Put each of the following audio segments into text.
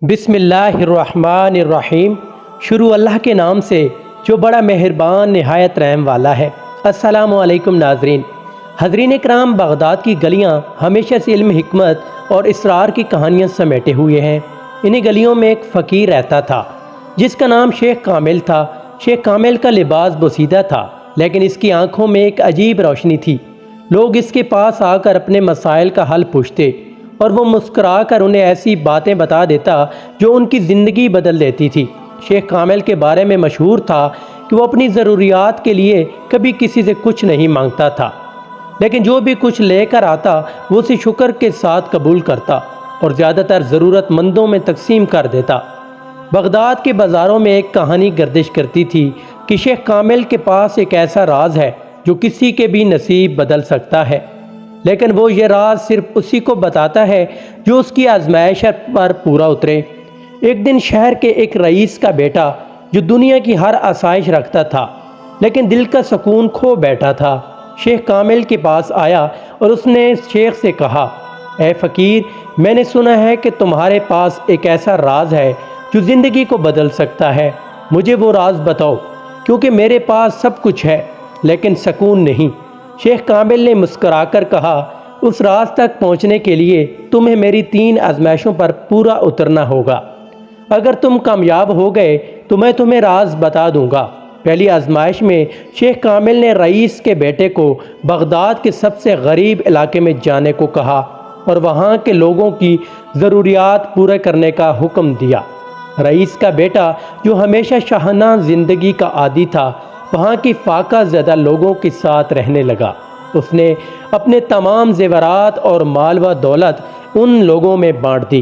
بسم اللہ الرحمن الرحیم۔ شروع اللہ کے نام سے جو بڑا مہربان نہایت رحم والا ہے۔ السلام علیکم ناظرین۔ حضرین کرام، بغداد کی گلیاں ہمیشہ سے علم، حکمت اور اسرار کی کہانیاں سمیٹے ہوئے ہیں۔ انہی گلیوں میں ایک فقیر رہتا تھا جس کا نام شیخ کامل تھا۔ شیخ کامل کا لباس بوسیدہ تھا، لیکن اس کی آنکھوں میں ایک عجیب روشنی تھی۔ لوگ اس کے پاس آ کر اپنے مسائل کا حل پوچھتے اور وہ مسکرا کر انہیں ایسی باتیں بتا دیتا جو ان کی زندگی بدل دیتی تھی۔ شیخ کامل کے بارے میں مشہور تھا کہ وہ اپنی ضروریات کے لیے کبھی کسی سے کچھ نہیں مانگتا تھا، لیکن جو بھی کچھ لے کر آتا وہ اسے شکر کے ساتھ قبول کرتا اور زیادہ تر ضرورت مندوں میں تقسیم کر دیتا۔ بغداد کے بازاروں میں ایک کہانی گردش کرتی تھی کہ شیخ کامل کے پاس ایک ایسا راز ہے جو کسی کے بھی نصیب بدل سکتا ہے، لیکن وہ یہ راز صرف اسی کو بتاتا ہے جو اس کی آزمائش پر پورا اترے۔ ایک دن شہر کے ایک رئیس کا بیٹا، جو دنیا کی ہر آسائش رکھتا تھا لیکن دل کا سکون کھو بیٹھا تھا، شیخ کامل کے پاس آیا اور اس نے شیخ سے کہا، اے فقیر، میں نے سنا ہے کہ تمہارے پاس ایک ایسا راز ہے جو زندگی کو بدل سکتا ہے۔ مجھے وہ راز بتاؤ، کیونکہ میرے پاس سب کچھ ہے لیکن سکون نہیں۔ شیخ کامل نے مسکرا کر کہا، اس راز تک پہنچنے کے لیے تمہیں میری 3 آزمائشوں پر پورا اترنا ہوگا۔ اگر تم کامیاب ہو گئے تو میں تمہیں راز بتا دوں گا۔ پہلی آزمائش میں شیخ کامل نے رئیس کے بیٹے کو بغداد کے سب سے غریب علاقے میں جانے کو کہا اور وہاں کے لوگوں کی ضروریات پورے کرنے کا حکم دیا۔ رئیس کا بیٹا، جو ہمیشہ شاہانہ زندگی کا عادی تھا، وہاں کی فاقہ زدہ لوگوں کے ساتھ رہنے لگا۔ اس نے اپنے تمام زیورات اور مال و دولت ان لوگوں میں بانٹ دی،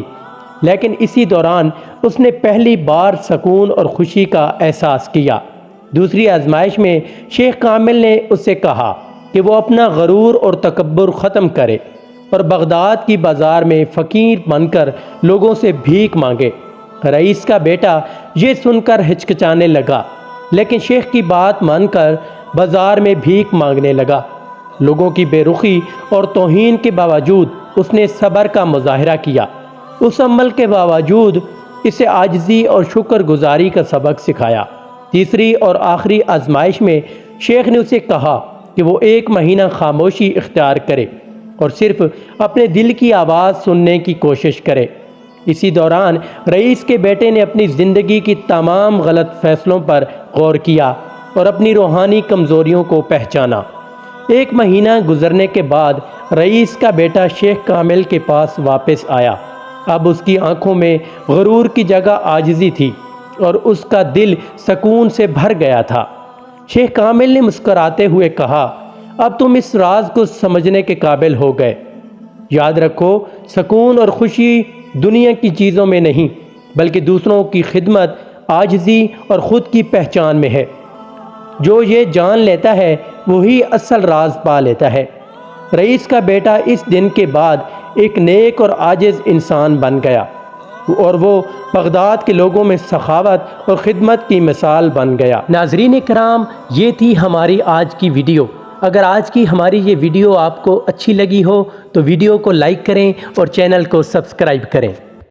لیکن اسی دوران اس نے پہلی بار سکون اور خوشی کا احساس کیا۔ دوسری آزمائش میں شیخ کامل نے اس سے کہا کہ وہ اپنا غرور اور تکبر ختم کرے اور بغداد کی بازار میں فقیر بن کر لوگوں سے بھیک مانگے۔ رئیس کا بیٹا یہ سن کر ہچکچانے لگا، لیکن شیخ کی بات مان کر بازار میں بھیک مانگنے لگا۔ لوگوں کی بے رخی اور توہین کے باوجود اس نے صبر کا مظاہرہ کیا۔ اس عمل کے باوجود اسے عاجزی اور شکر گزاری کا سبق سکھایا۔ تیسری اور آخری آزمائش میں شیخ نے اسے کہا کہ وہ 1 مہینہ خاموشی اختیار کرے اور صرف اپنے دل کی آواز سننے کی کوشش کرے۔ اسی دوران رئیس کے بیٹے نے اپنی زندگی کی تمام غلط فیصلوں پر غور کیا اور اپنی روحانی کمزوریوں کو پہچانا۔ 1 مہینہ گزرنے کے بعد رئیس کا بیٹا شیخ کامل کے پاس واپس آیا۔ اب اس کی آنکھوں میں غرور کی جگہ عاجزی تھی اور اس کا دل سکون سے بھر گیا تھا۔ شیخ کامل نے مسکراتے ہوئے کہا، اب تم اس راز کو سمجھنے کے قابل ہو گئے۔ یاد رکھو، سکون اور خوشی دنیا کی چیزوں میں نہیں، بلکہ دوسروں کی خدمت، عاجزی اور خود کی پہچان میں ہے۔ جو یہ جان لیتا ہے وہی اصل راز پا لیتا ہے۔ رئیس کا بیٹا اس دن کے بعد ایک نیک اور عاجز انسان بن گیا اور وہ بغداد کے لوگوں میں سخاوت اور خدمت کی مثال بن گیا۔ ناظرین کرام، یہ تھی ہماری آج کی ویڈیو۔ اگر آج کی ہماری یہ ویڈیو آپ کو اچھی لگی ہو تو ویڈیو کو لائک کریں اور چینل کو سبسکرائب کریں۔